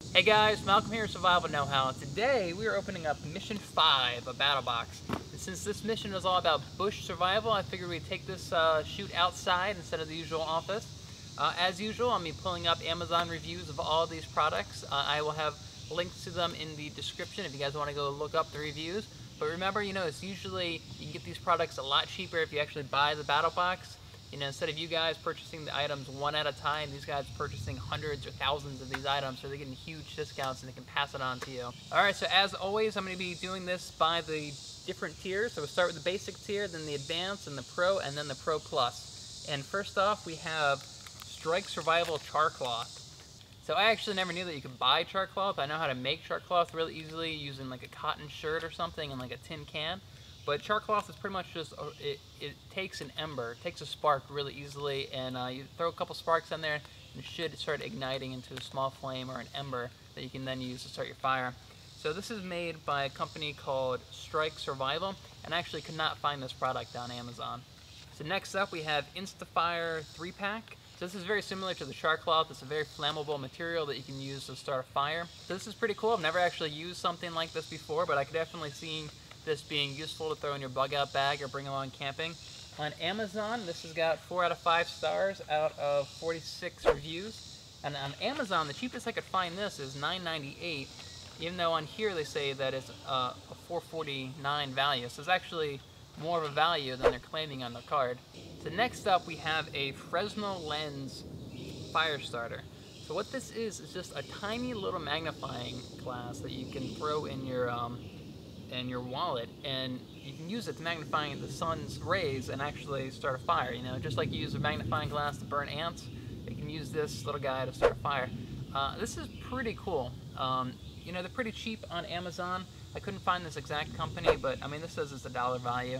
Hey guys, Malcolm here, Survival Know-How. Today we are opening up Mission 5, a battle box. And since this mission is all about bush survival, I figured we'd take this shoot outside instead of the usual office. As usual, I'll be pulling up Amazon reviews of all these products. I will have links to them in the description if you guys want to go look up the reviews. But remember, it's usually, you can get these products a lot cheaper if you actually buy the battle box. Instead of you guys purchasing the items one at a time, these guys are purchasing hundreds or thousands of these items, so they're getting huge discounts and they can pass it on to you. Alright, so as always, I'm going to be doing this by the different tiers. So we'll start with the basic tier, then the advanced, and the pro, and then the pro plus. And first off, we have Strike Survival Char Cloth. So I actually never knew that you could buy char cloth. I know how to make char cloth really easily using like a cotton shirt or something and like a tin can. But char cloth is pretty much just, it takes an ember, takes a spark really easily, and you throw a couple sparks in there and it should start igniting into a small flame or an ember that you can then use to start your fire. So this is made by a company called Strike Survival, and I actually could not find this product on Amazon. So next up we have Instafire 3-pack. So this is very similar to the char cloth. It's a very flammable material that you can use to start a fire. So this is pretty cool. I've never actually used something like this before, but I could definitely see this being useful to throw in your bug out bag or bring along camping. On Amazon, this has got 4 out of 5 stars out of 46 reviews. And on Amazon, the cheapest I could find this is $9.98, even though on here they say that it's a $4.49 value. So it's actually more of a value than they're claiming on the card. So next up we have a Fresnel lens fire starter. So what this is just a tiny little magnifying glass that you can throw in your wallet, and you can use it to magnify the sun's rays and actually start a fire. Just like you use a magnifying glass to burn ants, you can use this little guy to start a fire. This is pretty cool. They're pretty cheap on Amazon. I couldn't find this exact company, but I mean, this says it's $1 value.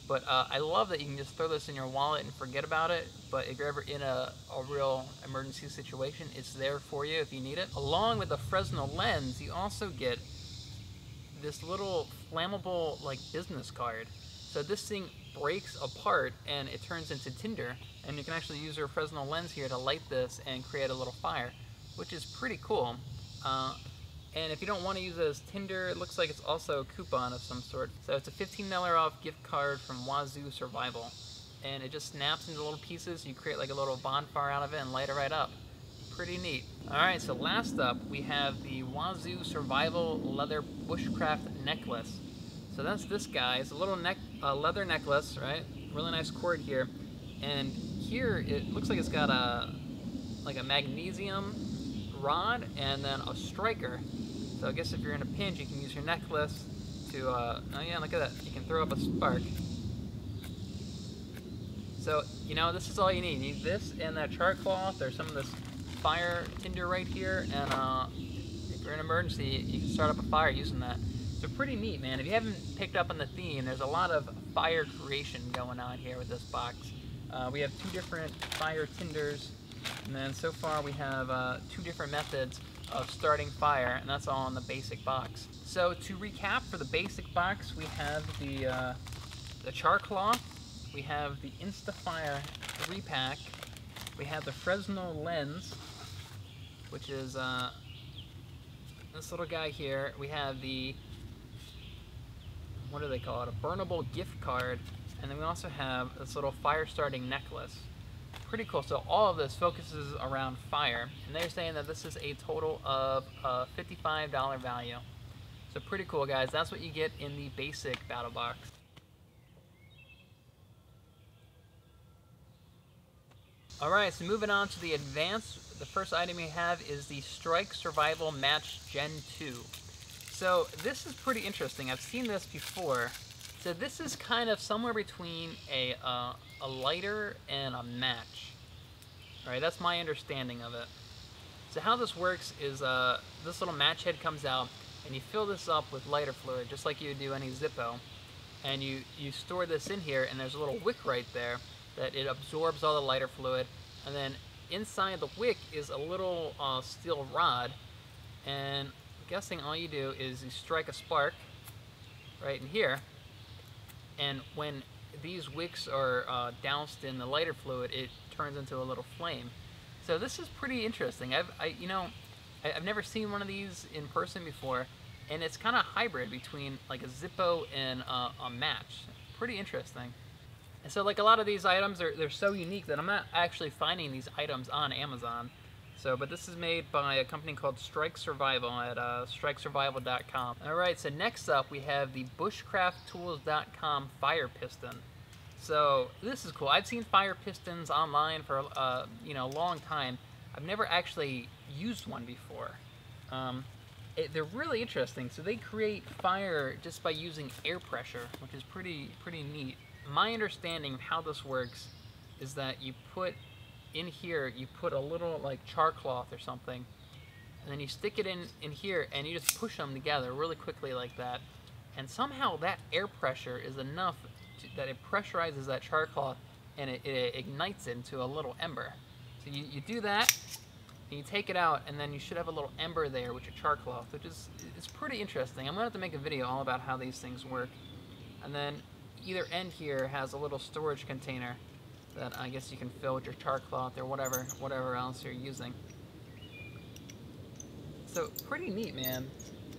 But I love that you can just throw this in your wallet and forget about it. But if you're ever in a real emergency situation, it's there for you if you need it. Along with the Fresnel lens, you also get this little flammable like business card. So this thing breaks apart and it turns into tinder, and you can actually use your Fresnel lens here to light this and create a little fire, which is pretty cool. And if you don't want to use it as tinder, it looks like it's also a coupon of some sort. So it's a $15 off gift card from Wazoo Survival, and it just snaps into little pieces. You create like a little bonfire out of it and light it right up. Pretty neat. Alright, so last up we have the Wazoo Survival Leather Bushcraft Necklace. So that's this guy. It's a little leather necklace, right? Really nice cord here. And here it looks like it's got a magnesium rod and then a striker. So I guess if you're in a pinch, you can use your necklace to, oh yeah, look at that. You can throw up a spark. So, this is all you need. You need this and that char cloth or some of this fire tinder right here, and if you're in an emergency, you can start up a fire using that. So pretty neat, man. If you haven't picked up on the theme, there's a lot of fire creation going on here with this box. We have 2 different fire tinders, and then so far we have 2 different methods of starting fire, and that's all in the basic box. So to recap, for the basic box, we have the char cloth, we have the Instafire 3-pack, we have the Fresnel lens, which is this little guy here. We have the, what do they call it, a burnable gift card, and then we also have this little fire starting necklace. Pretty cool. So all of this focuses around fire, and they're saying that this is a total of a $55 value. So pretty cool, guys. That's what you get in the basic battle box. Alright, so moving on to the advanced, the first item we have is the Strike Survival Match Gen 2. So this is pretty interesting. I've seen this before. So this is kind of somewhere between a lighter and a match. Alright, that's my understanding of it. So how this works is this little match head comes out, and you fill this up with lighter fluid, just like you would do any Zippo. And you store this in here, and there's a little wick right there that it absorbs all the lighter fluid, and then inside the wick is a little steel rod, and I'm guessing all you do is you strike a spark right in here, and when these wicks are doused in the lighter fluid, it turns into a little flame. So this is pretty interesting. I've never seen one of these in person before, and it's kind of hybrid between like a Zippo and a match. Pretty interesting. And so like a lot of these items, they're so unique that I'm not actually finding these items on Amazon. So, but this is made by a company called Strike Survival at strikesurvival.com. All right, so next up we have the bushcrafttools.com fire piston. So this is cool. I've seen fire pistons online for you know, a long time. I've never actually used one before. They're really interesting. So they create fire just by using air pressure, which is pretty neat. My understanding of how this works is that you put in here, you put a little like char cloth or something, and then you stick it in here, and you just push them together really quickly like that, and somehow that air pressure is enough that it pressurizes that char cloth, and it ignites it into a little ember. So you do that, and you take it out, and then you should have a little ember there with your char cloth, which is, it's pretty interesting. I'm gonna have to make a video all about how these things work. And then either end here has a little storage container that I guess you can fill with your char cloth or whatever else you're using. So pretty neat, man.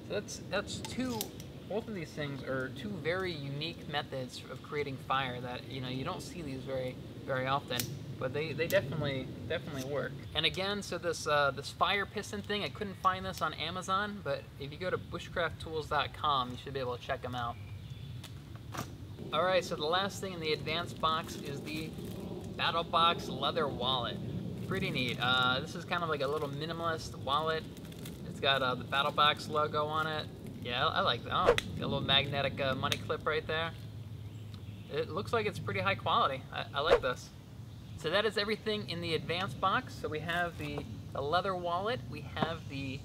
So that's both of these things are two very unique methods of creating fire that, you know, you don't see these very often, but they definitely work. And again, so this fire piston thing, I couldn't find this on Amazon, but if you go to bushcrafttools.com, you should be able to check them out. All right, so the last thing in the advanced box is the BattleBox leather wallet. Pretty neat. This is kind of like a little minimalist wallet. It's got the BattleBox logo on it. Yeah, I like that. Oh, got a little magnetic money clip right there. It looks like it's pretty high quality. I like this. So that is everything in the advanced box. So we have the leather wallet, we have the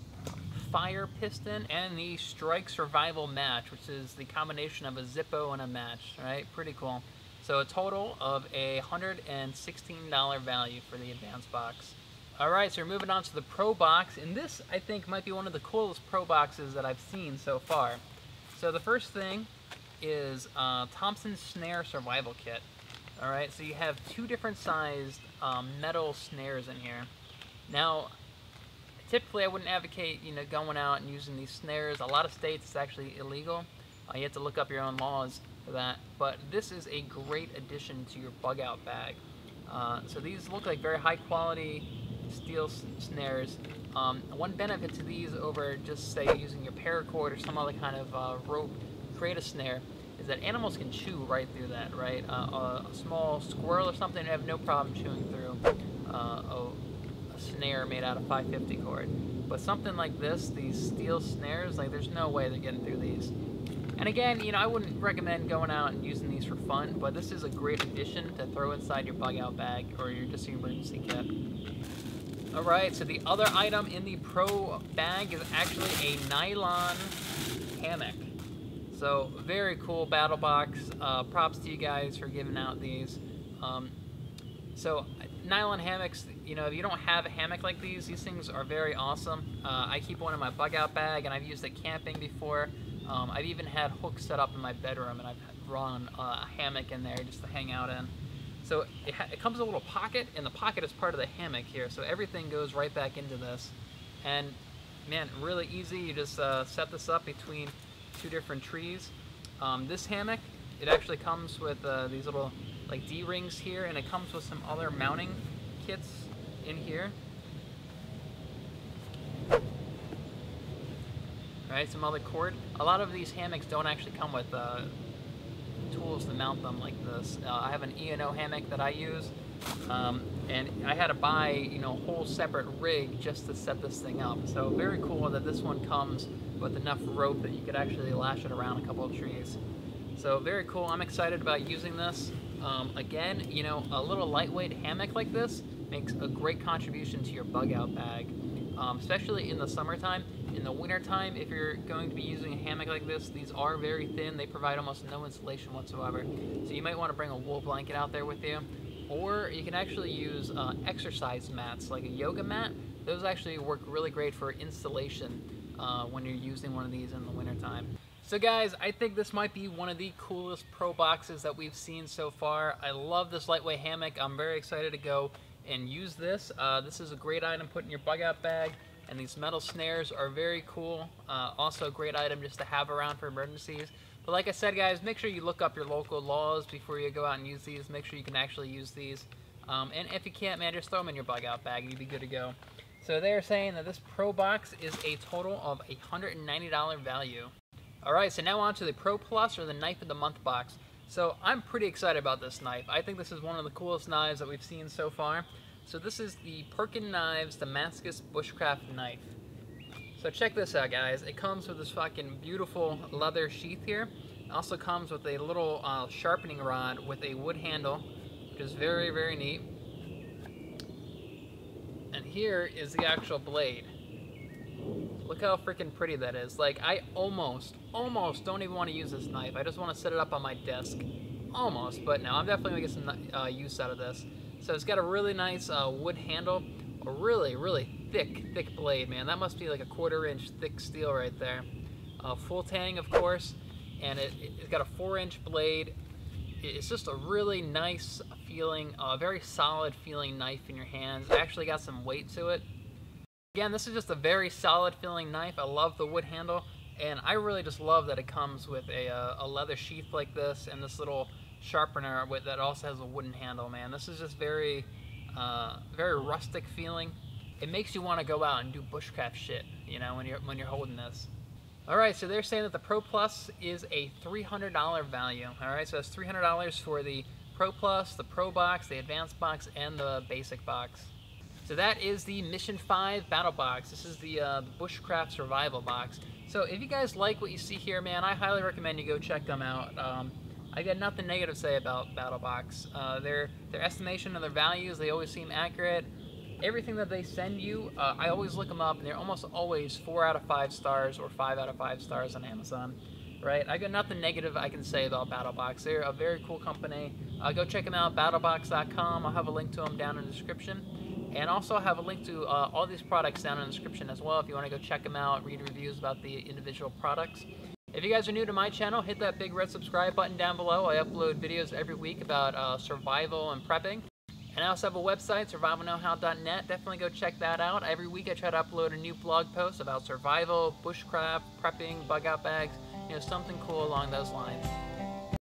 fire piston, and the Strike Survival match, which is the combination of a Zippo and a match, right? Pretty cool. So a total of a $116 value for the advanced box. All right, so we're moving on to the Pro box, and this I think might be one of the coolest Pro boxes that I've seen so far. So the first thing is Thompson Snare Survival Kit. All right, so you have two different sized metal snares in here. Now, typically I wouldn't advocate, you know, going out and using these snares. A lot of states it's actually illegal. You have to look up your own laws for that. But this is a great addition to your bug out bag. So these look like very high quality steel snares. One benefit to these over just say using your paracord or some other kind of rope to create a snare is that animals can chew right through that, right? A small squirrel or something would have no problem chewing through a snare made out of 550 cord. But something like this, these steel snares, like there's no way they're getting through these. And again, you know, I wouldn't recommend going out and using these for fun, but this is a great addition to throw inside your bug out bag or your just your emergency kit. All right, so the other item in the Pro bag is actually a nylon hammock. So very cool BattleBox. Props to you guys for giving out these. So nylon hammocks, you know, if you don't have a hammock like these things are very awesome. I keep one in my bug out bag, and I've used it camping before. I've even had hooks set up in my bedroom, and I've run a hammock in there just to hang out in. So it comes with a little pocket, and the pocket is part of the hammock here, so everything goes right back into this. And man, really easy. You just set this up between two different trees. This hammock, it actually comes with these little like D-rings here, and it comes with some other mounting kits in here. Alright, some other cord. A lot of these hammocks don't actually come with tools to mount them like this. I have an E&O hammock that I use, and I had to buy, you know, a whole separate rig just to set this thing up. So very cool that this one comes with enough rope that you could actually lash it around a couple of trees. So very cool. I'm excited about using this. Again, you know, a little lightweight hammock like this makes a great contribution to your bug out bag, especially in the summertime. In the wintertime, if you're going to be using a hammock like this, these are very thin. They provide almost no insulation whatsoever. So you might want to bring a wool blanket out there with you. Or you can actually use exercise mats, like a yoga mat. Those actually work really great for installation when you're using one of these in the wintertime. So guys, I think this might be one of the coolest Pro boxes that we've seen so far. I love this lightweight hammock. I'm very excited to go and use this. This is a great item to put in your bug out bag. And these metal snares are very cool. Also a great item just to have around for emergencies. But like I said, guys, make sure you look up your local laws before you go out and use these. Make sure you can actually use these. And if you can't, man, just throw them in your bug out bag and you'll be good to go. So they're saying that this Pro box is a total of $190 value. Alright, so now on to the Pro Plus, or the Knife of the Month box. So I'm pretty excited about this knife. I think this is one of the coolest knives that we've seen so far. So this is the Perkin Knives Damascus Bushcraft Knife. So check this out, guys. It comes with this fucking beautiful leather sheath here. It also comes with a little sharpening rod with a wood handle, which is very, very neat. And here is the actual blade. Look how freaking pretty that is. Like, I almost don't even want to use this knife. I just want to set it up on my desk. Almost, but no, I'm definitely going to get some use out of this. So it's got a really nice wood handle, a really, really thick blade, man. That must be like a 1/4 inch thick steel right there. Full tang, of course, and it's got a 4-inch blade. It's just a really nice feeling, very solid feeling knife in your hands. It actually got some weight to it. Again, this is just a very solid feeling knife. I love the wood handle, and I really just love that it comes with a leather sheath like this and this little sharpener that also has a wooden handle, man. This is just very rustic feeling. It makes you want to go out and do bushcraft shit, you know, when you're holding this. All right, so they're saying that the Pro Plus is a $300 value. All right, so that's $300 for the Pro Plus, the Pro box, the Advanced box, and the Basic box. So that is the Mission 5 Battle Box. This is the Bushcraft Survival box. So if you guys like what you see here, man, I highly recommend you go check them out. I got nothing negative to say about BattleBox. Their estimation of their values, they always seem accurate. Everything that they send you, I always look them up, and they're almost always 4 out of 5 stars or 5 out of 5 stars on Amazon. Right? I got nothing negative I can say about BattleBox. They're a very cool company. Go check them out, battlebox.com. I'll have a link to them down in the description. And also I have a link to all these products down in the description as well if you want to go check them out, read reviews about the individual products. If you guys are new to my channel, hit that big red subscribe button down below. I upload videos every week about survival and prepping. And I also have a website, survivalknowhow.net. Definitely go check that out. Every week I try to upload a new blog post about survival, bushcraft, prepping, bug out bags, you know, something cool along those lines.